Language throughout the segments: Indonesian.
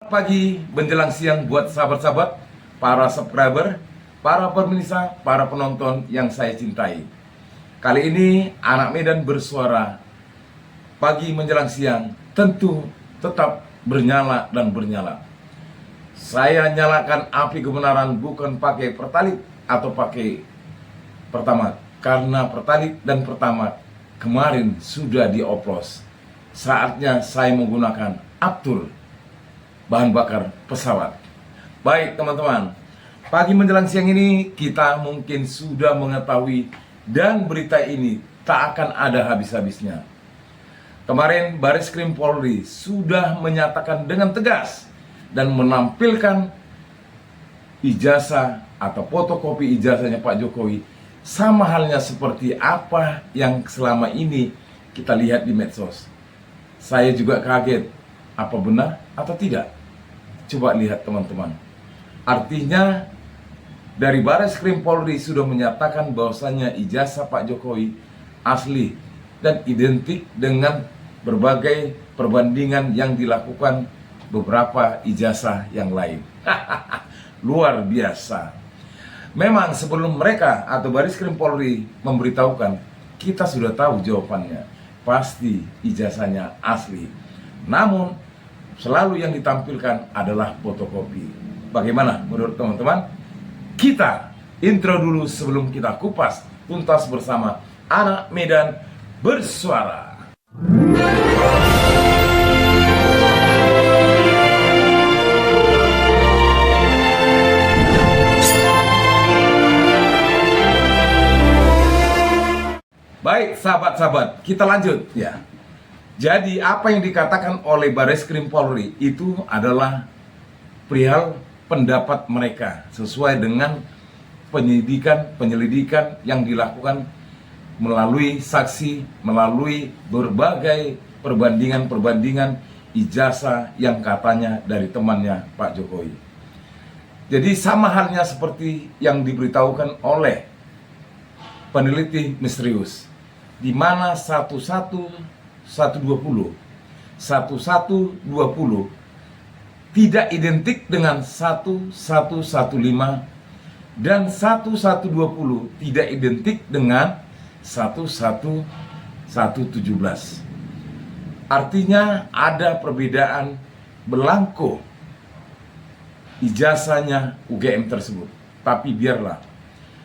Pagi menjelang siang buat sahabat-sahabat, para subscriber, para pemirsa, para penonton yang saya cintai. Kali ini Anak Medan bersuara. Pagi menjelang siang tentu tetap bernyala dan bernyala. Saya nyalakan api kebenaran bukan pakai pertalit atau pakai pertamax, karena pertalit dan pertamax kemarin sudah dioplos. Saatnya saya menggunakan Aptur, bahan bakar pesawat. Baik teman-teman, pagi menjelang siang ini kita mungkin sudah mengetahui dan berita ini tak akan ada habis-habisnya. Kemarin Bareskrim Polri sudah menyatakan dengan tegas dan menampilkan ijazah atau fotokopi ijazahnya Pak Jokowi, sama halnya seperti apa yang selama ini kita lihat di medsos. Saya juga kaget, apa benar atau tidak? Coba lihat teman-teman. Artinya dari Bareskrim Polri sudah menyatakan bahwasannya ijazah Pak Jokowi asli dan identik dengan berbagai perbandingan yang dilakukan beberapa ijazah yang lain. Luar biasa. Memang sebelum mereka atau Bareskrim Polri memberitahukan, kita sudah tahu jawabannya. Pasti ijazahnya asli. Namun selalu yang ditampilkan adalah fotokopi. Bagaimana menurut teman-teman? Kita intro dulu sebelum kita kupas tuntas bersama Anak Medan bersuara. Baik sahabat-sahabat, kita lanjut ya. Jadi apa yang dikatakan oleh Bareskrim Polri itu adalah perihal pendapat mereka sesuai dengan penyelidikan yang dilakukan melalui saksi, melalui berbagai perbandingan ijazah yang katanya dari temannya Pak Jokowi. Jadi sama halnya seperti yang diberitahukan oleh peneliti misterius, di mana 1120 tidak identik dengan 1115 dan 1120 tidak identik dengan 1117. Artinya ada perbedaan belangko ijazahnya UGM tersebut. Tapi biarlah,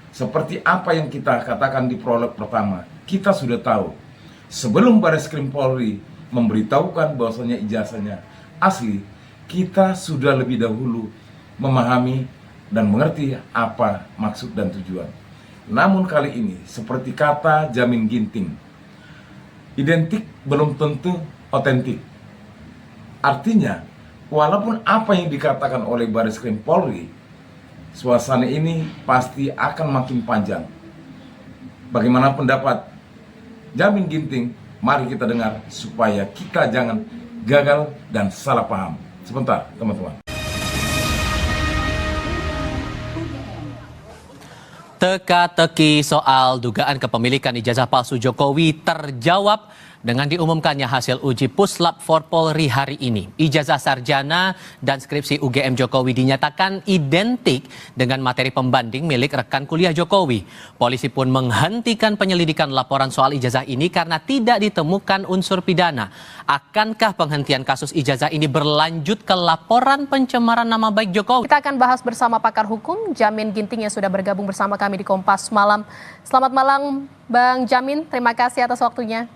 seperti apa yang kita katakan di prolog pertama, kita sudah tahu sebelum Bareskrim Polri memberitahukan bahwasanya ijazahnya asli, kita sudah lebih dahulu memahami dan mengerti apa maksud dan tujuan. Namun kali ini seperti kata Jamin Ginting, identik belum tentu otentik. Artinya walaupun apa yang dikatakan oleh Bareskrim Polri, suasana ini pasti akan makin panjang. Bagaimana pendapat Jamin Ginting? Mari kita dengar supaya kita jangan gagal dan salah paham. Sebentar teman-teman. Teka-teki soal dugaan kepemilikan ijazah palsu Jokowi terjawab dengan diumumkannya hasil uji Puslap for Polri hari ini. Ijazah sarjana dan skripsi UGM Jokowi dinyatakan identik dengan materi pembanding milik rekan kuliah Jokowi. Polisi pun menghentikan penyelidikan laporan soal ijazah ini karena tidak ditemukan unsur pidana. Akankah penghentian kasus ijazah ini berlanjut ke laporan pencemaran nama baik Jokowi? Kita akan bahas bersama pakar hukum Jamin Ginting yang sudah bergabung bersama kami di Kompas Malam. Selamat malam Bang Jamin, terima kasih atas waktunya.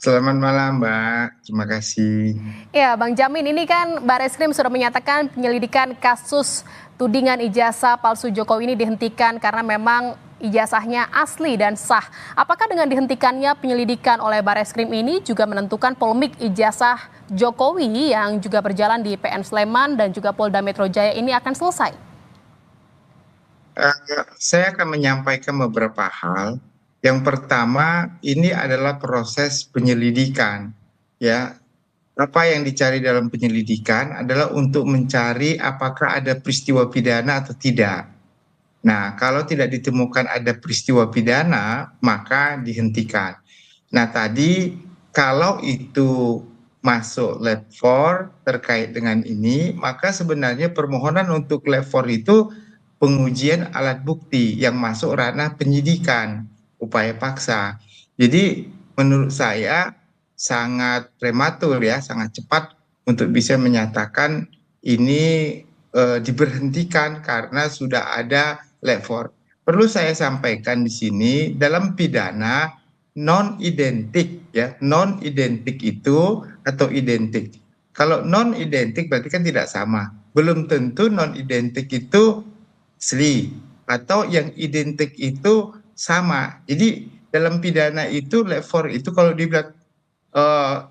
Selamat malam Mbak, terima kasih. Ya Bang Jamin, ini kan Bareskrim sudah menyatakan penyelidikan kasus tudingan ijazah palsu Jokowi ini dihentikan karena memang ijazahnya asli dan sah. Apakah dengan dihentikannya penyelidikan oleh Bareskrim ini juga menentukan polemik ijazah Jokowi yang juga berjalan di PN Sleman dan juga Polda Metro Jaya ini akan selesai? Saya akan menyampaikan beberapa hal. Yang pertama, ini adalah proses penyelidikan, ya. Apa yang dicari dalam penyelidikan adalah untuk mencari apakah ada peristiwa pidana atau tidak. Nah, kalau tidak ditemukan ada peristiwa pidana, maka dihentikan. Nah, tadi kalau itu masuk lab 4 terkait dengan ini, maka sebenarnya permohonan untuk lab 4 itu pengujian alat bukti yang masuk ranah penyidikan, upaya paksa. Jadi menurut saya sangat prematur ya, sangat cepat untuk bisa menyatakan ini diberhentikan karena sudah ada lab 4. Perlu saya sampaikan di sini, dalam pidana non identik ya, non identik itu atau identik. Kalau non identik berarti kan tidak sama. Belum tentu non identik itu asli atau yang identik itu sama. Jadi dalam pidana itu lab 4 itu kalau dibilang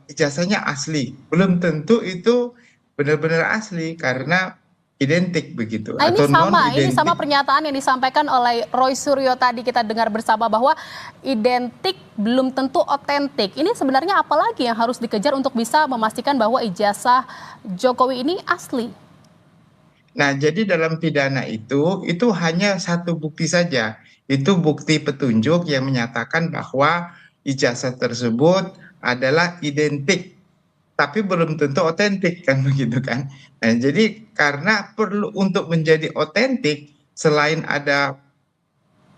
ijazahnya asli, belum tentu itu benar-benar asli karena identik begitu Nah, atau non ini sama identik. pernyataan yang disampaikan oleh Roy Suryo tadi kita dengar bersama bahwa identik belum tentu otentik. Ini sebenarnya apa lagi yang harus dikejar untuk bisa memastikan bahwa ijazah Jokowi ini asli? Nah, jadi dalam pidana itu hanya satu bukti saja. Itu bukti petunjuk yang menyatakan bahwa ijazah tersebut adalah identik, tapi belum tentu otentik kan begitu kan. Nah, jadi karena perlu untuk menjadi otentik, selain ada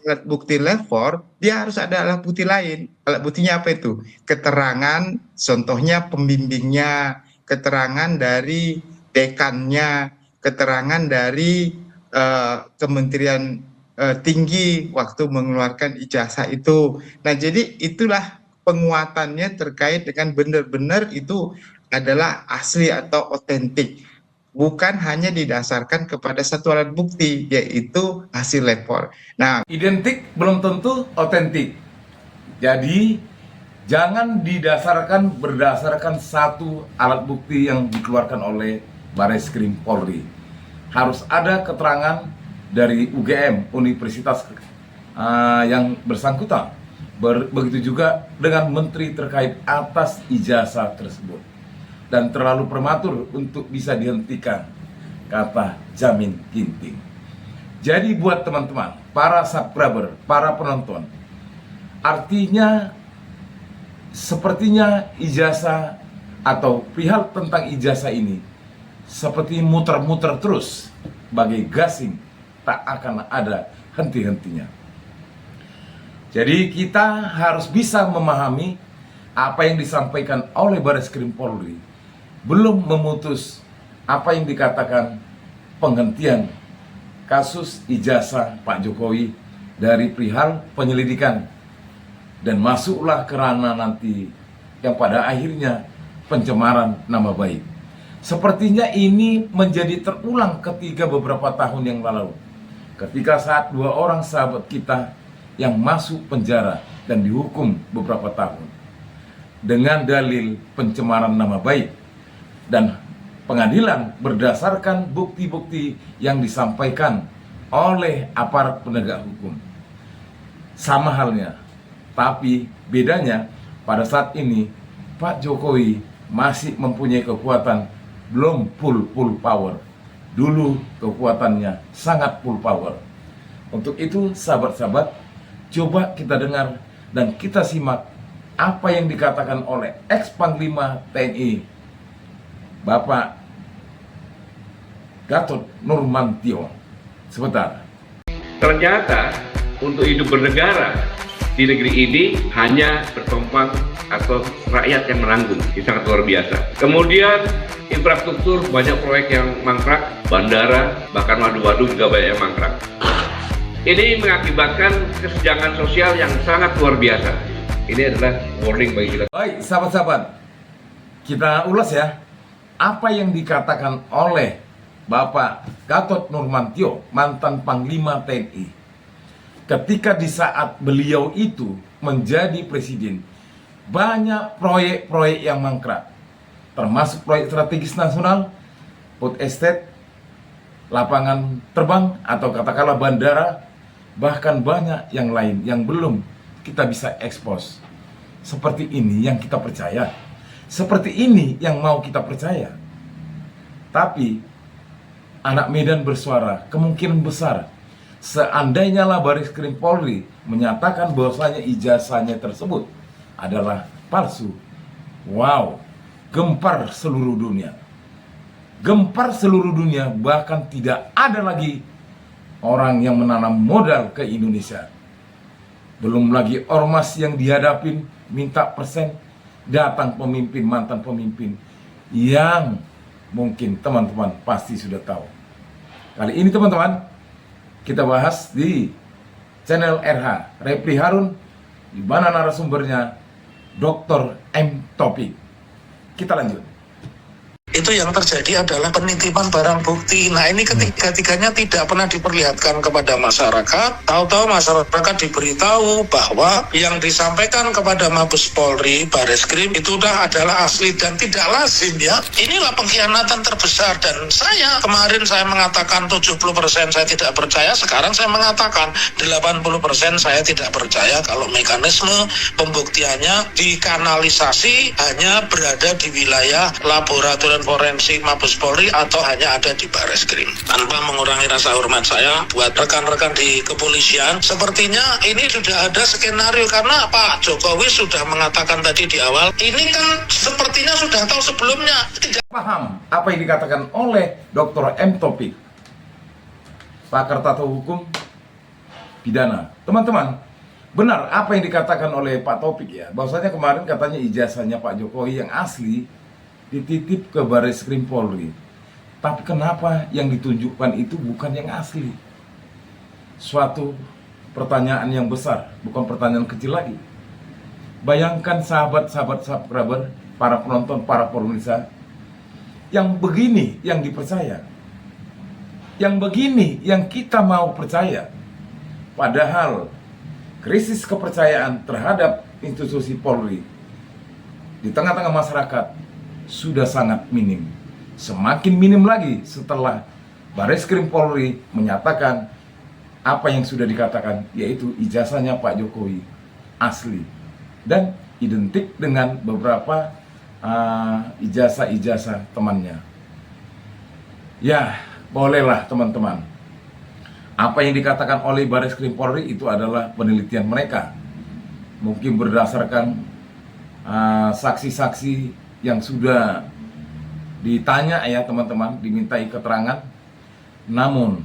alat bukti lab 4, dia harus ada alat bukti lain. Alat buktinya apa itu? Keterangan, contohnya pembimbingnya, keterangan dari dekannya, keterangan dari Kementerian Tinggi waktu mengeluarkan ijazah itu. Nah, jadi itulah penguatannya terkait dengan benar-benar itu adalah asli atau otentik. Bukan hanya didasarkan kepada satu alat bukti, yaitu hasil lab 4. Nah, Identik belum tentu otentik. Jadi jangan berdasarkan satu alat bukti yang dikeluarkan oleh Bareskrim Polri. Harus ada keterangan dari UGM, Universitas yang bersangkutan. Begitu juga dengan menteri terkait atas ijazah tersebut. Dan terlalu prematur untuk bisa dihentikan, kata Jamin Ginting. Jadi buat teman-teman, para subscriber, para penonton, artinya sepertinya ijazah atau perihal tentang ijazah ini seperti muter-muter terus bagai gasing, tak akan ada henti-hentinya. Jadi kita harus bisa memahami apa yang disampaikan oleh Bareskrim Polri belum memutus apa yang dikatakan penghentian kasus ijazah Pak Jokowi dari perihal penyelidikan dan masuklah ke ranah nanti yang pada akhirnya pencemaran nama baik. Sepertinya ini menjadi terulang ketika beberapa tahun yang lalu, ketika saat dua orang sahabat kita yang masuk penjara dan dihukum beberapa tahun dengan dalil pencemaran nama baik, dan pengadilan berdasarkan bukti-bukti yang disampaikan oleh aparat penegak hukum. Sama halnya, tapi bedanya pada saat ini Pak Jokowi masih mempunyai kekuatan belum full power. Dulu kekuatannya sangat full power. Untuk itu sahabat-sahabat, coba kita dengar dan kita simak apa yang dikatakan oleh ex-Panglima TNI Bapak Gatot Nurmantio. Sebentar. Ternyata untuk hidup bernegara di negeri ini hanya bertumpang atau rakyat yang menanggung. Ini sangat luar biasa. Kemudian infrastruktur, banyak proyek yang mangkrak, bandara, bahkan waduk-waduk juga banyak yang mangkrak. Ini mengakibatkan kesenjangan sosial yang sangat luar biasa. Ini adalah warning bagi kita. Baik, sahabat-sahabat, kita ulas ya apa yang dikatakan oleh Bapak Gatot Nurmantio, mantan Panglima TNI, ketika di saat beliau itu menjadi presiden. Banyak proyek-proyek yang mangkrak, termasuk proyek strategis nasional, food estate, lapangan terbang atau katakanlah bandara, bahkan banyak yang lain yang belum kita bisa ekspos. Seperti ini yang kita percaya, seperti ini yang mau kita percaya. Tapi anak Medan bersuara, kemungkinan besar seandainya lah Bareskrim Polri menyatakan bahwasanya ijazahnya tersebut adalah palsu. Wow, gempar seluruh dunia. Gempar seluruh dunia, bahkan tidak ada lagi orang yang menanam modal ke Indonesia. Belum lagi ormas yang dihadapin, minta persen, datang pemimpin, mantan pemimpin, yang mungkin teman-teman pasti sudah tahu. Kali ini teman-teman, kita bahas di channel RH, Reply Harun, di mana narasumbernya Dr. M. Taufik. Kita lanjut. Itu yang terjadi adalah penitipan barang bukti. Nah, ini ketiga-tiganya tidak pernah diperlihatkan kepada masyarakat. Tahu-tahu masyarakat diberitahu bahwa yang disampaikan kepada Mabes Polri, Bareskrim itu adalah asli dan tidak lazim ya. Inilah pengkhianatan terbesar, dan kemarin saya mengatakan 70% saya tidak percaya, sekarang saya mengatakan 80% saya tidak percaya kalau mekanisme pembuktiannya dikanalisasi hanya berada di wilayah laboratorium forensik Mabes Polri atau hanya ada di Bareskrim. Tanpa mengurangi rasa hormat saya buat rekan-rekan di kepolisian, sepertinya ini sudah ada skenario, karena Pak Jokowi sudah mengatakan tadi di awal, ini kan sepertinya sudah tahu sebelumnya. Paham apa yang dikatakan oleh Dr. M. Taufik, pakar tata hukum pidana. Teman-teman, benar apa yang dikatakan oleh Pak Taufik ya, bahwasanya kemarin katanya ijazahnya Pak Jokowi yang asli dititip ke Bareskrim Polri. Tapi kenapa yang ditunjukkan itu bukan yang asli? Suatu pertanyaan yang besar, bukan pertanyaan kecil lagi. Bayangkan sahabat-sahabat subscriber, para penonton, para pemirsa, yang begini yang dipercaya. Yang begini yang kita mau percaya. Padahal krisis kepercayaan terhadap institusi Polri di tengah-tengah masyarakat sudah sangat minim. Semakin minim lagi setelah Bareskrim Polri menyatakan apa yang sudah dikatakan, yaitu ijazahnya Pak Jokowi asli dan identik dengan beberapa ijazah-ijazah temannya. Ya, bolehlah teman-teman. Apa yang dikatakan oleh Bareskrim Polri itu adalah penelitian mereka. Mungkin berdasarkan saksi-saksi yang sudah ditanya ya teman-teman, dimintai keterangan, namun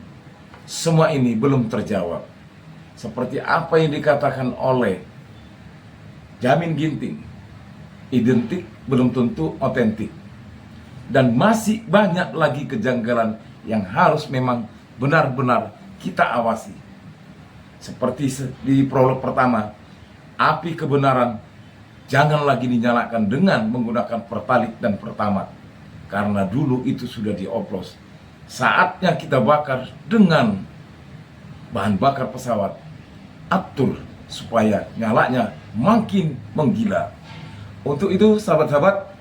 semua ini belum terjawab. Seperti apa yang dikatakan oleh Jamin Ginting, identik belum tentu otentik, dan masih banyak lagi kejanggalan yang harus memang benar-benar kita awasi. Seperti di prolog pertama, api kebenaran jangan lagi dinyalakan dengan menggunakan pertalit dan pertamak, karena dulu itu sudah dioplos. Saatnya kita bakar dengan bahan bakar pesawat. Atur supaya nyalanya makin menggila. Untuk itu sahabat-sahabat,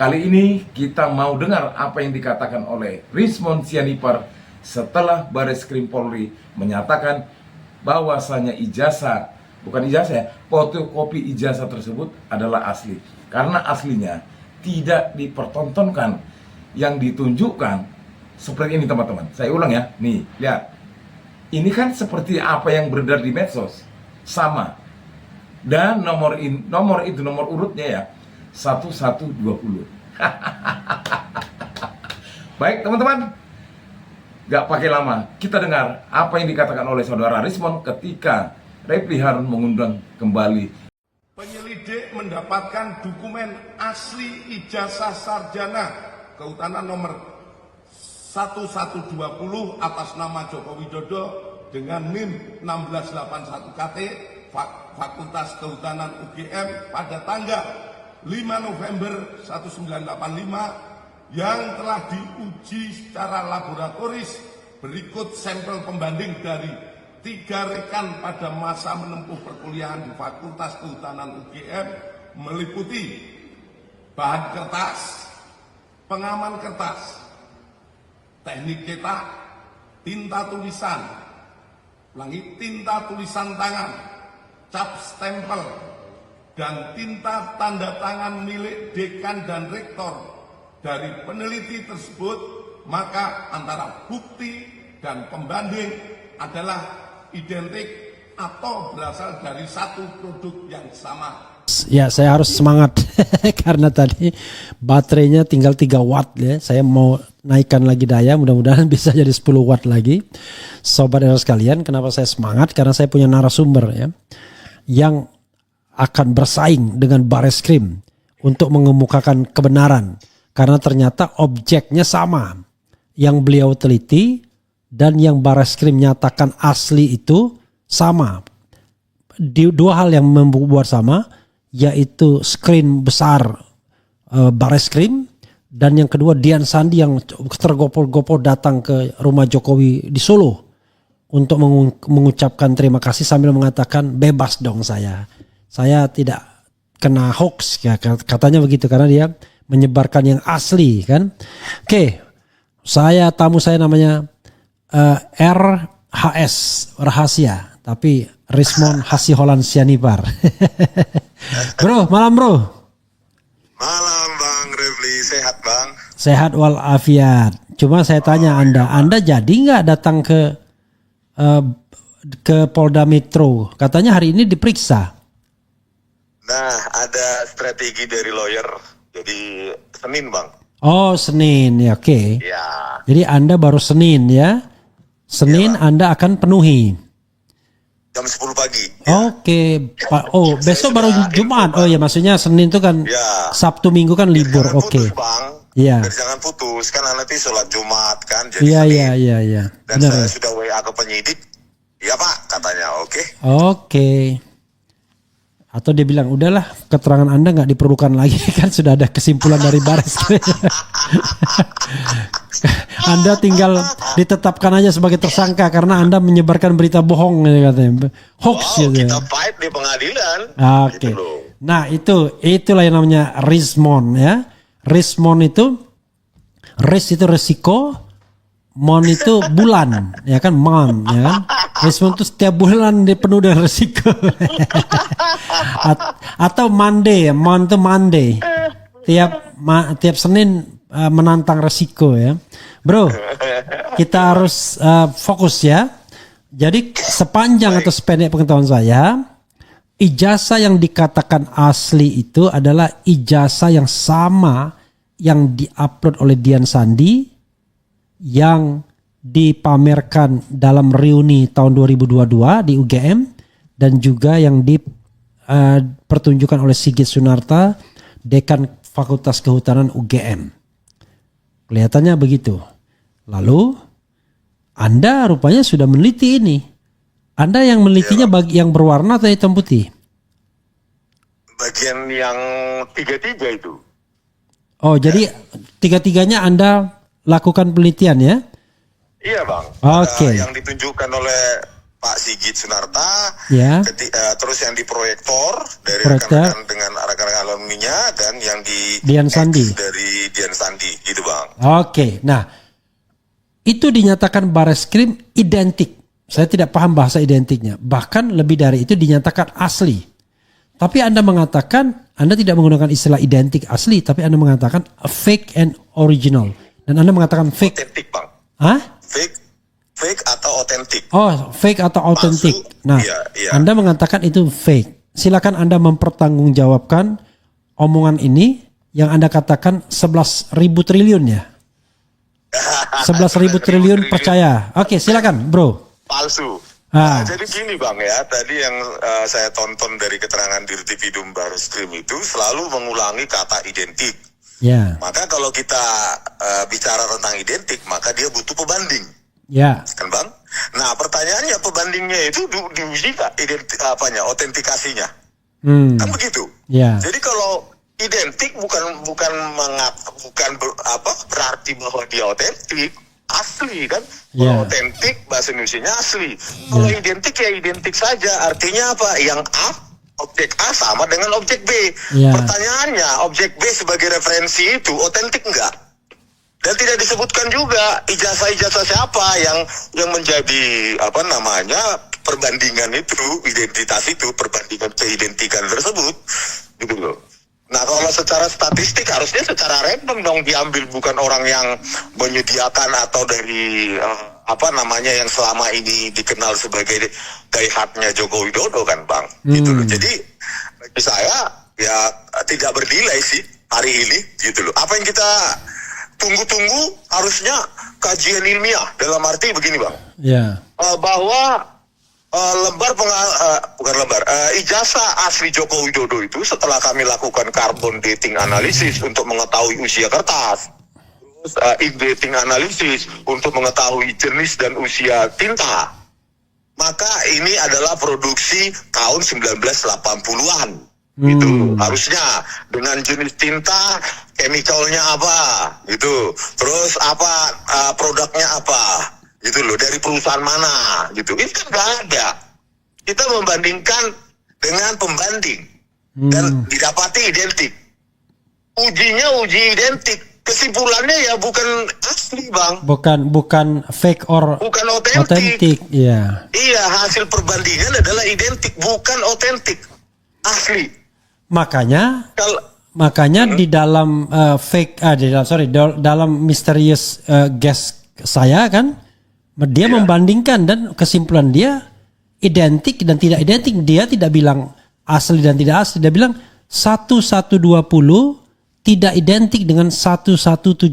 kali ini kita mau dengar apa yang dikatakan oleh Rismond Sianipar setelah Bareskrim Polri menyatakan bahwasanya fotokopi ijazah tersebut adalah asli. Karena aslinya tidak dipertontonkan, yang ditunjukkan seperti ini teman-teman. Saya ulang ya, nih lihat. Ini kan seperti apa yang beredar di medsos, sama. Dan nomor urutnya ya 1120. Baik teman-teman, gak pakai lama, kita dengar apa yang dikatakan oleh saudara Rismond ketika Reply Harun mengundang kembali. Penyelidik mendapatkan dokumen asli ijazah sarjana kehutanan nomor 1120 atas nama Joko Widodo dengan NIM 1681 KT Fakultas Kehutanan UGM pada tanggal 5 November 1985 yang telah diuji secara laboratoris. Berikut sampel pembanding dari 3 rekan pada masa menempuh perkuliahan di Fakultas Kehutanan UGM, meliputi bahan kertas, pengaman kertas, teknik cetak, tinta tulisan, tinta tulisan tangan, cap stempel, dan tinta tanda tangan milik dekan dan rektor. Dari peneliti tersebut, maka antara bukti dan pembanding adalah identik atau berasal dari satu produk yang sama. Ya, saya harus semangat karena tadi baterainya tinggal 3 watt ya. Saya mau naikkan lagi daya, mudah-mudahan bisa jadi 10 watt lagi. Sobat era sekalian, kenapa saya semangat? Karena saya punya narasumber ya yang akan bersaing dengan Bareskrim untuk mengemukakan kebenaran. Karena ternyata objeknya sama. Yang beliau teliti dan yang Bareskrim nyatakan asli itu sama. Dua hal yang membuat sama, yaitu screen besar Bareskrim, dan yang kedua Dian Sandi yang tergopol-gopol datang ke rumah Jokowi di Solo untuk mengucapkan terima kasih sambil mengatakan bebas dong saya tidak kena hoax ya, katanya begitu karena dia menyebarkan yang asli kan. Oke, tamu saya namanya RHS rahasia, tapi Rismon Hasiholan Sianipar. Bro, malam bro. Malam Bang Refli, sehat Bang? Sehat walafiat. Cuma saya tanya Anda jadi nggak datang ke Polda Metro? Katanya hari ini diperiksa. Nah, ada strategi dari lawyer, jadi Senin Bang. Oh Senin ya, oke. Ya. Jadi Anda baru Senin ya? Senin ya, Anda akan penuhi. Jam 10 pagi. Oke, Pak. Oh, besok baru Jumat. Oh ya, maksudnya Senin itu kan ya. Sabtu Minggu kan libur. Oke. Bang. Iya. Jangan putus, kan nanti sholat Jumat kan. Jadi Iya. Dan Benar, saya ya? sudah WA ke penyidik. Iya Pak, katanya oke. Oke. Atau dia bilang, udahlah keterangan Anda nggak diperlukan lagi kan sudah ada kesimpulan dari Bareskrim. Anda tinggal ditetapkan aja sebagai tersangka karena Anda menyebarkan berita bohong katanya. Hoax gitu. Kita fight di pengadilan. Oke. Gitu Nah, itulah yang namanya Rismon ya. Rismon itu resiko, mon itu bulan, ya kan, mon, ya kan. Rismon itu setiap bulan dia penuh dengan resiko. Atau Monday, mon itu Monday. Tiap Senin menantang resiko ya. Bro, kita harus fokus ya. Jadi sepanjang atau sependek pengetahuan saya, ijazah yang dikatakan asli itu adalah ijazah yang sama yang diupload oleh Dian Sandi, yang dipamerkan dalam reuni tahun 2022 di UGM, dan juga yang dipertunjukkan oleh Sigit Sunarta, Dekan Fakultas Kehutanan UGM. Kelihatannya begitu. Lalu Anda rupanya sudah meneliti ini. Anda yang menelitinya yang berwarna atau hitam putih? Bagian yang 3 itu. Oh, jadi 3-tiganya Anda lakukan penelitian ya? Iya Bang. Oke. Yang ditunjukkan oleh Pak Sigit Sunarta, ya. Terus yang diproyektor dari Proyektor rekan-rekan dengan rekan-rekan alumninya, dan yang di Dian Sandi. Dari Dian Sandi, gitu Bang. Oke, nah itu dinyatakan Bareskrim identik. Saya tidak paham bahasa identiknya. Bahkan lebih dari itu dinyatakan asli. Tapi Anda mengatakan, Anda tidak menggunakan istilah identik asli, tapi Anda mengatakan fake and original. Dan Anda mengatakan fake. Otentik Bang. Hah? Fake atau otentik. Oh, fake atau autentik. Nah, iya. Anda mengatakan itu fake. Silakan Anda mempertanggungjawabkan omongan ini yang Anda katakan 11.000 triliun ya. 11.000 triliun percaya. Oke, silakan, Bro. Palsu. Jadi gini Bang ya, tadi yang saya tonton dari keterangan Dirtipidum Bareskrim itu selalu mengulangi kata identik. Ya. Maka kalau kita bicara tentang identik, maka dia butuh pebanding. Ya. Kan Bang? Nah, pertanyaannya pebandingnya itu diuji tak otentikasinya. Kan begitu. Ya. Jadi kalau identik bukan berarti bahwa dia otentik, asli kan? Kalau otentik bahasa Indonesianya asli. Kalau identik ya identik saja. Artinya apa? Yang A, objek A sama dengan objek B. Pertanyaannya, objek B sebagai referensi itu otentik enggak? Dan tidak disebutkan juga ijazah-ijazah siapa yang menjadi perbandingan itu, identitas itu, perbandingan keidentikan tersebut, gitu loh. Nah, kalau secara statistik harusnya secara random dong diambil, bukan orang yang menyediakan atau dari yang selama ini dikenal sebagai diehatnya Joko Widodo kan Bang. Gitu loh. Jadi bagi saya ya tidak bernilai sih hari ini gitu loh. Apa yang kita tunggu-tunggu harusnya kajian ilmiah, dalam arti begini Bang. Ya. Bahwa ijazah asli Joko Widodo itu setelah kami lakukan carbon dating analysis untuk mengetahui usia kertas, terus ink-dating analysis untuk mengetahui jenis dan usia tinta, maka ini adalah produksi tahun 1980-an. Gitu harusnya dengan jenis tinta, chemicalnya apa gitu, terus apa produknya apa gitu loh, dari perusahaan mana gitu. Ini kan nggak ada. Kita membandingkan dengan pembanding dan didapati identik. Ujinya uji identik, kesimpulannya ya bukan asli Bang, Bukan fake or bukan otentik. Iya. Iya, hasil perbandingan adalah identik, bukan otentik, asli. Makanya di dalam dalam mysterious guest saya kan, dia membandingkan dan kesimpulan dia identik dan tidak identik. Dia tidak bilang asli dan tidak asli, dia bilang 1120 tidak identik dengan 1117,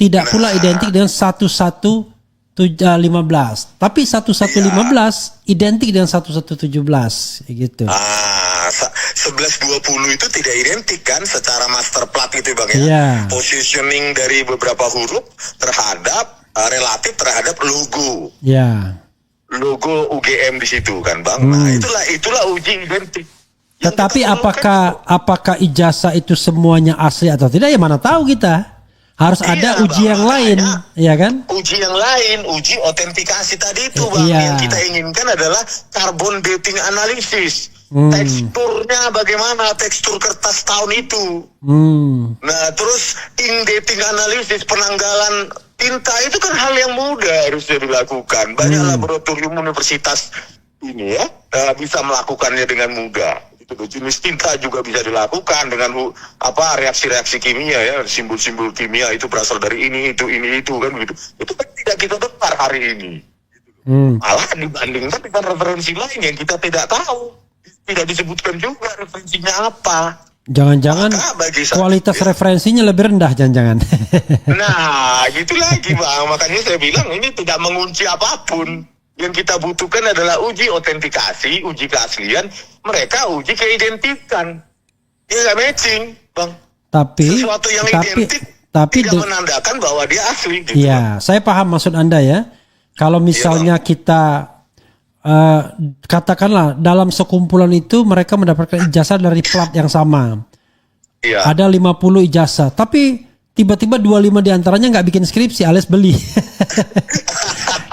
tidak pula identik dengan 1115, tapi 1115 identik dengan 1117 gitu. 1120 itu tidak identik kan secara master plat itu Bang ya. Yeah. Positioning dari beberapa huruf terhadap relatif terhadap logo. Ya. Logo UGM di situ kan Bang. Nah, itulah uji identik. Tetapi apakah ijazah itu semuanya asli atau tidak, ya mana tahu kita. Harus ada uji Bang, yang lain, ya kan? Uji yang lain, uji otentikasi tadi itu Bang. Iya. Yang kita inginkan adalah carbon dating analysis. Teksturnya bagaimana, tekstur kertas tahun itu. Nah, terus ink dating analysis, penanggalan tinta itu kan hal yang mudah harusnya dilakukan. Banyak laboratorium universitas ini ya bisa melakukannya dengan mudah. Jenis tinta juga bisa dilakukan dengan reaksi-reaksi kimia ya, simbol-simbol kimia itu berasal dari ini itu kan begitu. Itu kan tidak kita dengar hari ini. Malah dibandingkan dengan referensi lain yang kita tidak tahu, tidak disebutkan juga referensinya apa. Jangan-jangan kualitas referensinya lebih rendah, jangan-jangan. Nah, gitu lagi Bang. Makanya saya bilang ini tidak mengunci apapun. Yang kita butuhkan adalah uji otentikasi, uji keaslian, mereka uji keidentikan. Ya nggak matching, Bang. Sesuatu yang identik tidak menandakan bahwa dia asli. Gitu, ya, saya paham maksud Anda ya. Kalau misalnya kita katakanlah dalam sekumpulan itu mereka mendapatkan ijazah dari plat yang sama. Iya. Ada 50 ijazah, tapi tiba-tiba 25 diantaranya nggak bikin skripsi alias beli.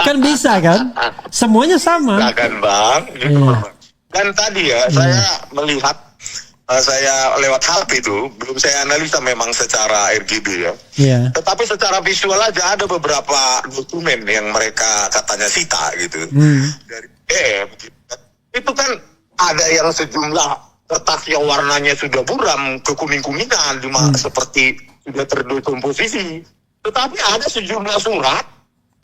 Kan bisa kan? Semuanya sama. Nah, kan Bang. Gitu, Bang. Dan tadi ya saya melihat, saya lewat HP itu, belum saya analisa memang secara RGB ya. Yeah. Tetapi secara visual aja ada beberapa dokumen yang mereka katanya sita gitu. Dari itu kan ada yang sejumlah kertas yang warnanya sudah buram, kekuning-kuningan, seperti sudah terdekomposisi. Tetapi ada sejumlah surat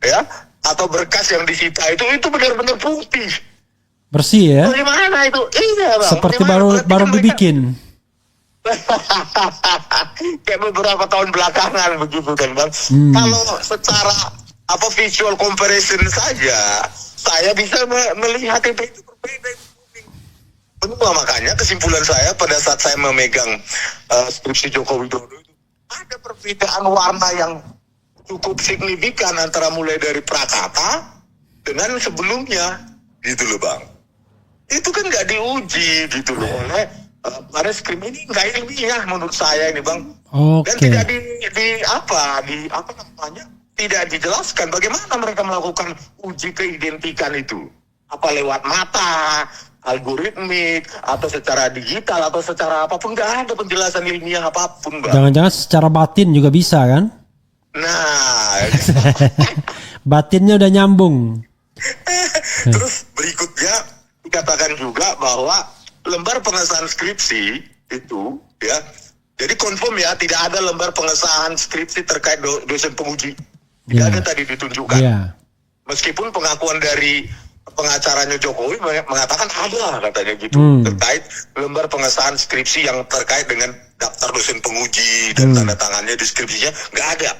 ya atau berkas yang disita itu benar-benar putih. Bersih ya? Bagaimana itu? Iya Bang. Seperti baru dibikin. Kayak beberapa tahun belakangan begitu kan Bang. Kalau secara visual comparison saja, saya bisa melihat itu berbeda. Makanya kesimpulan saya pada saat saya memegang skripsi Joko Widodo itu ada perbedaan warna yang cukup signifikan antara mulai dari prakata dengan sebelumnya gitu loh Bang. Itu kan nggak diuji gitu loh oleh Bareskrim ini, nggak ilmiah menurut saya ini Bang. Dan tidak tidak dijelaskan bagaimana mereka melakukan uji keidentikan itu, apa lewat mata, algoritmik atau secara digital atau secara apapun, nggak ada penjelasan ilmiah apapun Bang. Jangan-jangan secara batin juga bisa kan? Nah, batinnya udah nyambung. Terus berikutnya dikatakan juga bahwa lembar pengesahan skripsi itu ya, jadi confirm ya, tidak ada lembar pengesahan skripsi terkait dosen penguji, tidak ada tadi ditunjukkan. Meskipun pengakuan dari pengacaranya Jokowi mengatakan ada katanya gitu terkait lembar pengesahan skripsi yang terkait dengan daftar dosen penguji dan tanda tangannya di skripsinya nggak ada.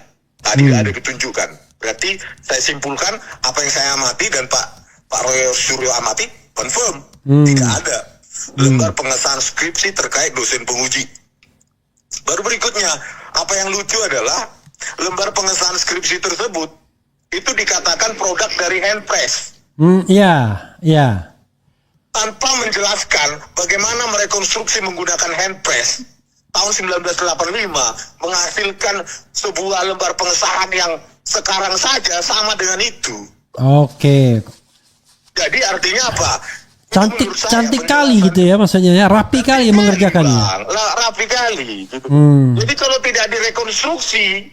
Tadi nggak ada ditunjukkan. Berarti saya simpulkan apa yang saya amati dan Pak Roy Suryo amati confirm tidak ada lembar pengesahan skripsi terkait dosen penguji. Baru berikutnya, apa yang lucu adalah lembar pengesahan skripsi tersebut itu dikatakan produk dari handpress. Iya. Tanpa menjelaskan bagaimana merekonstruksi menggunakan handpress tahun 1985 menghasilkan sebuah lembar pengesahan yang sekarang saja sama dengan itu. Oke. Jadi artinya apa? Cantik kali gitu ya maksudnya ya, rapi kali mengerjakannya. Rapi kali gitu. Jadi kalau tidak direkonstruksi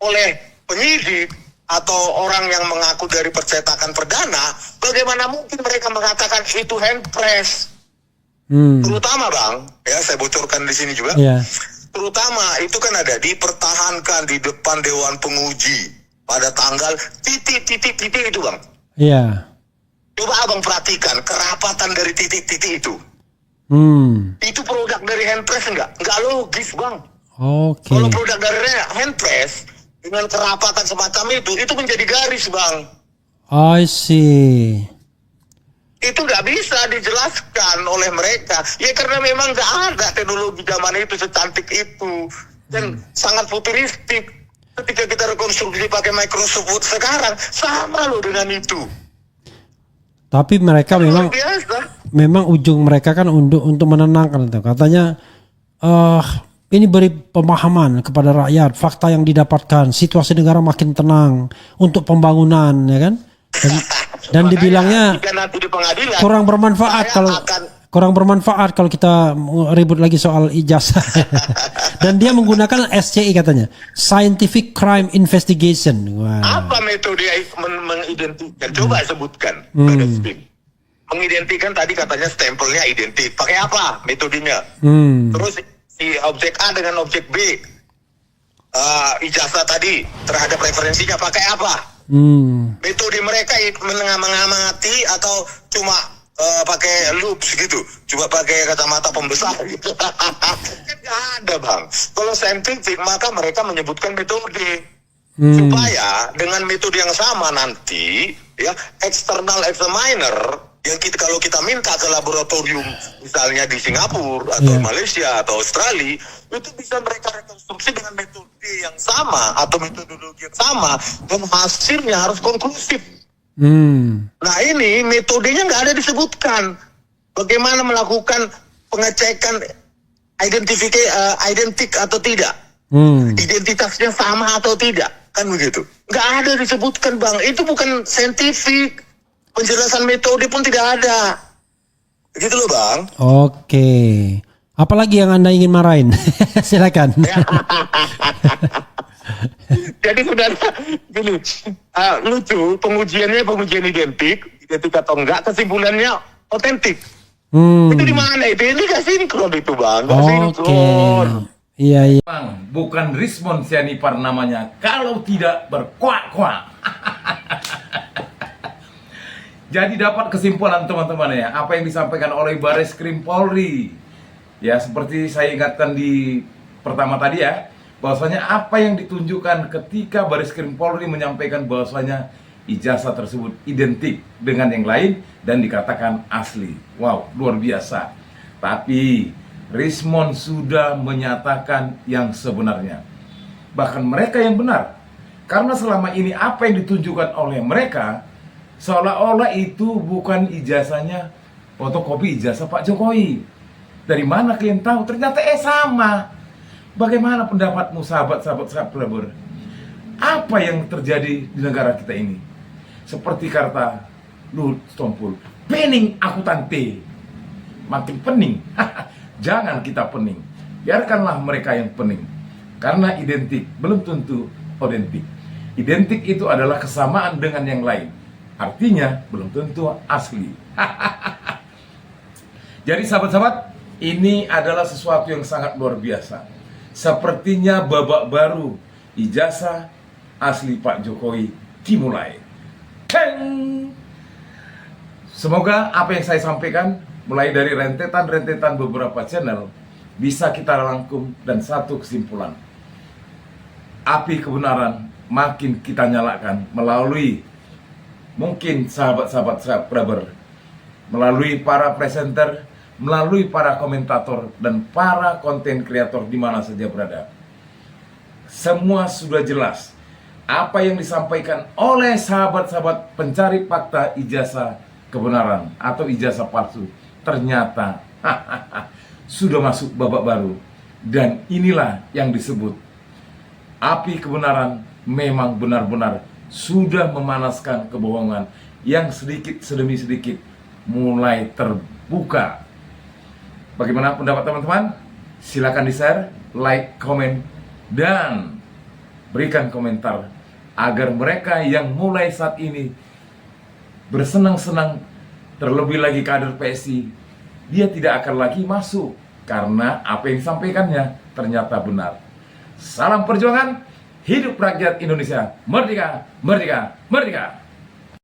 oleh penyidik atau orang yang mengaku dari percetakan perdana, bagaimana mungkin mereka mengatakan itu handpress? Terutama Bang, ya saya bocorkan di sini juga. Yeah. Terutama itu kan ada dipertahankan di depan Dewan Penguji pada tanggal titik itu Bang. Iya. Yeah. Coba Abang perhatikan kerapatan dari titik-titik itu. Itu produk dari handpress enggak? Enggak logis Bang. Oke. Kalau produk dari handpress dengan kerapatan semacam itu menjadi garis Bang. I see. Itu nggak bisa dijelaskan oleh mereka. Ya karena memang nggak ada teknologi zaman itu secantik itu. Dan sangat futuristik. Ketika kita rekonstruksi pakai Microsoft Word sekarang, sama loh dengan itu. Tapi mereka memang ujung mereka kan untuk menenangkan itu. Katanya ini beri pemahaman kepada rakyat, fakta yang didapatkan, situasi negara makin tenang untuk pembangunan, ya kan? Dan dibilangnya kurang bermanfaat kalau kita ribut lagi soal ijazah. Dan dia menggunakan SCI katanya, Scientific Crime Investigation. Wow. Apa metode mengidentikan? Coba sebutkan. Mengidentikan tadi katanya stempelnya identik. Pakai apa metodenya? Terus si objek A dengan objek B, ijazah tadi terhadap referensinya pakai apa? Metode mereka mengamati atau cuma pakai loops gitu, coba pakai kacamata pembesar gitu. Kan nggak ada Bang. Kalau saintifik maka mereka menyebutkan metode supaya dengan metode yang sama nanti ya external examiner yang kalau kita minta ke laboratorium misalnya di Singapura atau Malaysia atau Australia itu bisa mereka rekonstruksi dengan metode yang sama atau metodologi yang sama dan hasilnya harus konklusif. Nah ini metodenya nggak ada disebutkan. Bagaimana melakukan pengecekan identik atau tidak, identitasnya sama atau tidak, kan begitu? Nggak ada disebutkan Bang. Itu bukan saintifik. Penjelasan metode pun tidak ada. Gitu loh Bang. Oke. Apalagi yang Anda ingin marahin? Silakan. Jadi sudah gini, lucu pengujian identik atau enggak, kesimpulannya otentik. Itu di mana itu? Ini gak sinkron itu Bang. Sinkron. Iya. Bang, bukan Rismond Sianipar namanya kalau tidak berkuak-kuak. Jadi dapat kesimpulan teman-teman ya, apa yang disampaikan oleh Bareskrim Polri. Ya seperti saya ingatkan di pertama tadi ya, bahwasanya apa yang ditunjukkan ketika Bareskrim Polri menyampaikan bahwasanya ijazah tersebut identik dengan yang lain dan dikatakan asli. Wow, luar biasa. Tapi Rismond sudah menyatakan yang sebenarnya. Bahkan mereka yang benar. Karena selama ini apa yang ditunjukkan oleh mereka seolah-olah itu bukan ijazahnya fotokopi ijazah Pak Jokowi. Dari mana kalian tahu? Ternyata sama. Bagaimana pendapatmu sahabat-sahabat subscriber? Apa yang terjadi di negara kita ini? Seperti kata Luhut Stompul, pening aku tante. Makin pening. Jangan kita pening. Biarkanlah mereka yang pening. Karena identik belum tentu otentik. Identik itu adalah kesamaan dengan yang lain. Artinya belum tentu asli. Jadi sahabat-sahabat, ini adalah sesuatu yang sangat luar biasa. Sepertinya babak baru ijazah asli Pak Jokowi dimulai. Teng! Semoga apa yang saya sampaikan mulai dari rentetan-rentetan beberapa channel bisa kita rangkum dan satu kesimpulan. Api kebenaran makin kita nyalakan melalui mungkin sahabat-sahabat subscriber, melalui para presenter, melalui para komentator dan para konten kreator di mana saja berada. Semua sudah jelas apa yang disampaikan oleh sahabat-sahabat pencari fakta ijazah kebenaran atau ijazah palsu ternyata sudah masuk babak baru, dan inilah yang disebut api kebenaran memang benar-benar sudah memanaskan kebohongan yang sedikit demi sedikit mulai terbuka. Bagaimana pendapat teman-teman? Silakan di-share, like, komen, dan berikan komentar agar mereka yang mulai saat ini bersenang-senang, terlebih lagi kader PSI, dia tidak akan lagi masuk karena apa yang disampaikannya ternyata benar. Salam perjuangan, hidup rakyat Indonesia, merdeka, merdeka, merdeka.